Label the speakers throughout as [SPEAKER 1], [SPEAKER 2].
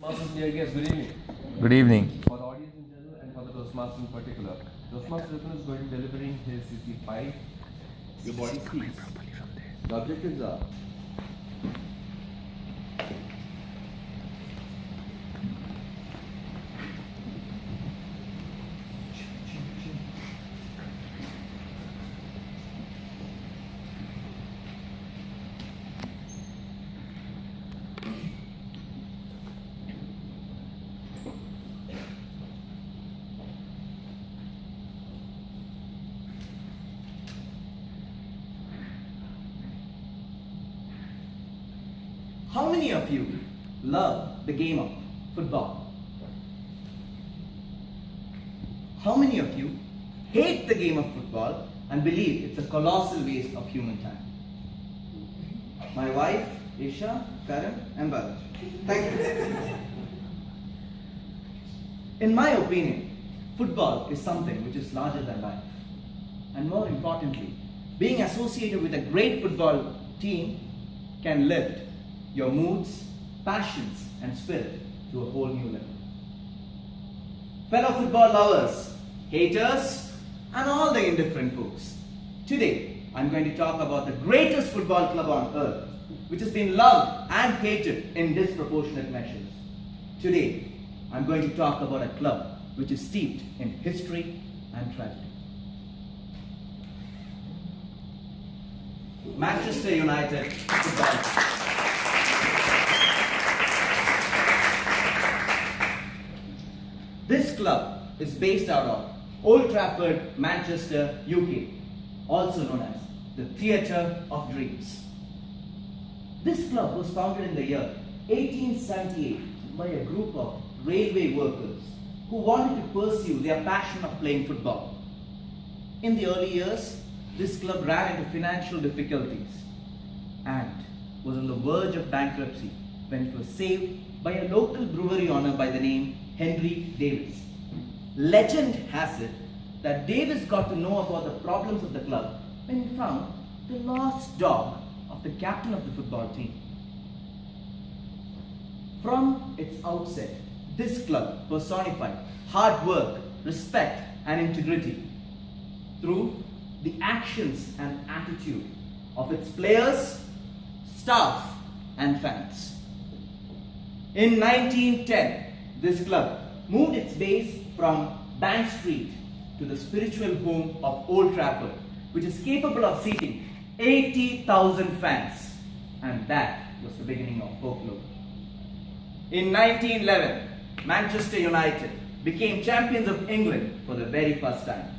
[SPEAKER 1] Toastmasters dear guests, good evening.
[SPEAKER 2] Good evening.
[SPEAKER 1] For the audience in general and for the Toastmaster in particular, Toastmaster is going to be delivering his Cc5 Your Body Speaks. The objectives are
[SPEAKER 3] How many of you love the game of football? How many of you hate the game of football and believe it's a colossal waste of human time? My wife, Isha, Karan and Balaji. Thank you. In my opinion, football is something which is larger than life. And more importantly, being associated with a great football team can lift your moods, passions and spirit to a whole new level. Fellow football lovers, haters and all the indifferent folks, today I'm going to talk about the greatest football club on earth, which has been loved and hated in disproportionate measures. Today I'm going to talk about a club which is steeped in history and tragedy. Manchester United Football Club. This club is based out of Old Trafford, Manchester, UK, also known as the Theatre of Dreams. This club was founded in the year 1878 by a group of railway workers who wanted to pursue their passion of playing football. In the early years, this club ran into financial difficulties and was on the verge of bankruptcy when it was saved by a local brewery owner by the name Henry Davis. Legend has it that Davis got to know about the problems of the club when he found the lost dog of the captain of the football team. From its outset, this club personified hard work, respect and integrity through the actions and attitude of its players, staff and fans. In 1910, this club moved its base from Bank Street to the spiritual home of Old Trafford, which is capable of seating 80,000 fans, and that was the beginning of folklore. In 1911, Manchester United became champions of England for the very first time.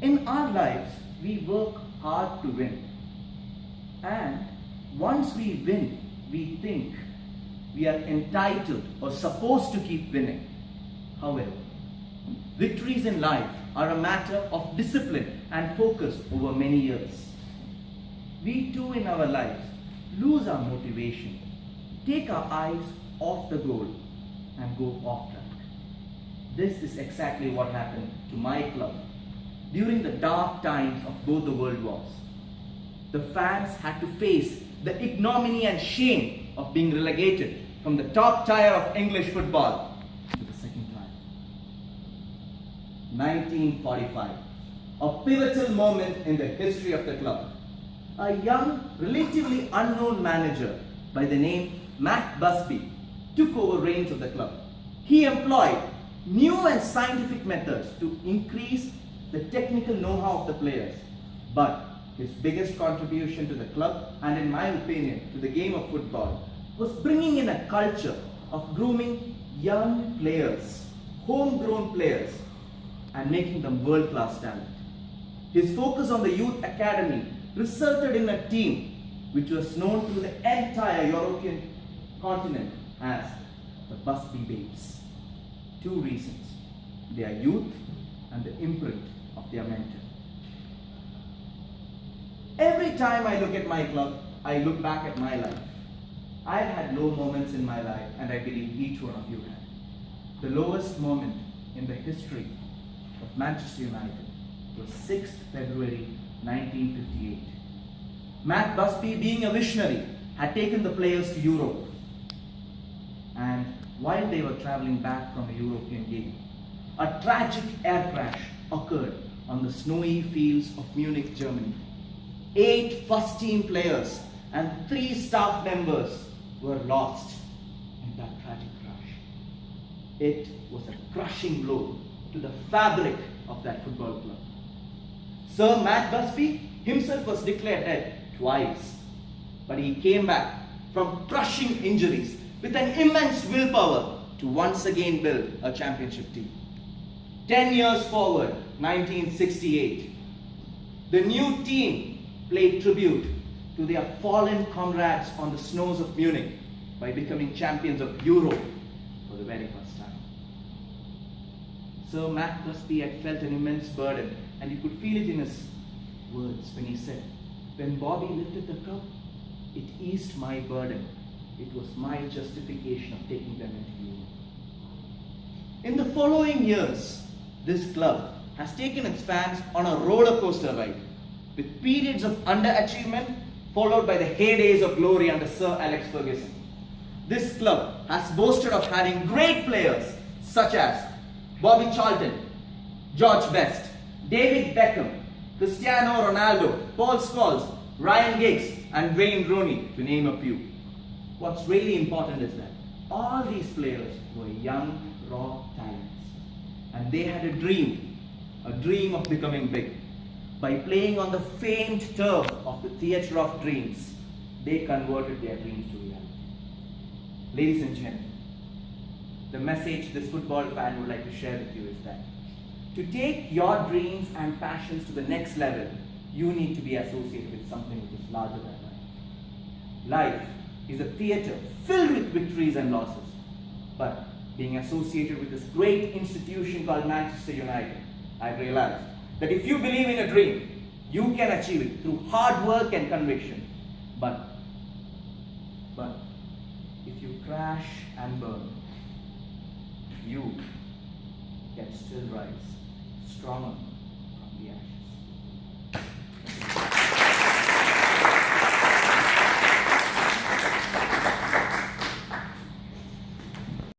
[SPEAKER 3] In our lives, we work hard to win, and once we win, we think we are entitled or supposed to keep winning. However, victories in life are a matter of discipline and focus over many years. We too in our lives lose our motivation, take our eyes off the goal and go off track. This is exactly what happened to my club during the dark times of both the world wars. The fans had to face the ignominy and shame of being relegated from the top tier of English football to the second tier. 1945, a pivotal moment in the history of the club. A young, relatively unknown manager by the name Matt Busby took over reins of the club. He employed new and scientific methods to increase the technical know-how of the players, but his biggest contribution to the club, and in my opinion to the game of football, was bringing in a culture of grooming young players, homegrown players, and making them world-class talent. His focus on the youth academy resulted in a team which was known to the entire European continent as the Busby Babes. Two reasons: their youth and the imprint of their mentor. Every time I look at my club, I look back at my life. I've had low moments in my life, and I believe each one of you had. The lowest moment in the history of Manchester United was 6th February 1958. Matt Busby, being a visionary, had taken the players to Europe. And while they were traveling back from a European game. A tragic air crash occurred on the snowy fields of Munich, Germany. 8 first team players and 3 staff members were lost in that tragic crash. It was a crushing blow to the fabric of that football club. Sir Matt Busby himself was declared dead twice, but he came back from crushing injuries with an immense willpower to once again build a championship team. 10 years forward, 1968, the new team paid tribute to their fallen comrades on the snows of Munich by becoming champions of Europe for the very first time. Sir Matt Busby had felt an immense burden, and you could feel it in his words when he said, "When Bobby lifted the cup, it eased my burden. It was my justification of taking them into Europe." In the following years, this club has taken its fans on a roller coaster ride, with periods of underachievement followed by the heydays of glory under Sir Alex Ferguson. This club has boasted of having great players such as Bobby Charlton, George Best, David Beckham, Cristiano Ronaldo, Paul Scholes, Ryan Giggs, and Wayne Rooney, to name a few. What's really important is that all these players were young, raw talents. And they had a dream of becoming big. By playing on the famed turf of the Theatre of Dreams, they converted their dreams to reality. Ladies and gentlemen, the message this football fan would like to share with you is that to take your dreams and passions to the next level, you need to be associated with something which is larger than life. Life is a theatre filled with victories and losses. But being associated with this great institution called Manchester United, I've realized that if you believe in a dream, you can achieve it through hard work and conviction. But if you crash and burn, you can still rise stronger from the ashes.